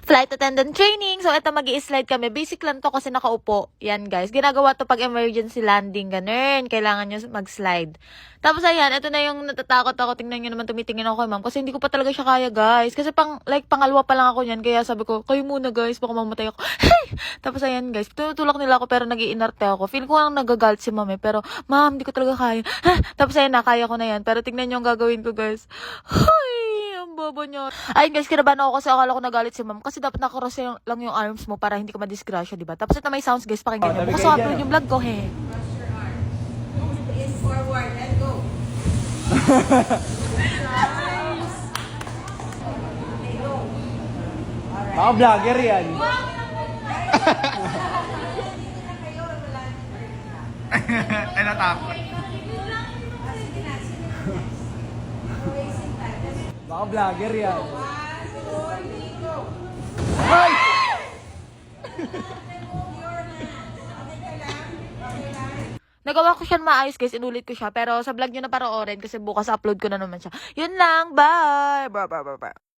Flight attendant training. So, ito mag-i-slide kami. Basic lang to kasi nakaupo. Yan, guys. Ginagawa to pag emergency landing. Ganun. Kailangan nyo mag-slide. Tapos, ayan. Ito na yung natatakot ako. Tingnan nyo naman, tumitingin ako kay ma'am. Kasi hindi ko pa talaga siya kaya, guys. Kasi pangalawa pa lang ako niyan. Kaya sabi ko, kayo muna, guys. Baka mamatay ako. Tapos, ayan, guys. Tinutulak nila ako pero nag-iinarte ako. Feel ko lang nagagalit si ma'am eh. Pero, ma'am, hindi ko talaga kaya. Tapos, ayan na. Kaya ko na yan. Pero, tingnan nyo ang gagawin ko, guys. Ang bobo nyo. Ayun guys, kinabahan ako kasi akala ko nagalit si ma'am. Kasi dapat nakakross lang yung arms mo para hindi ka madisgrasya, diba? Tapos ito may sounds guys, pakinggan nyo. Bukas ako upload yung vlog ko, he. In forward and go. Baka vlogger yan. Ay, natakot. Baka vlogger yan. Nagawa ko siya maayos guys, inulit ko siya. Pero sa vlog nyo na panoorin kasi bukas upload ko na naman siya. Yun lang, bye! Bye, bye, bye, bye.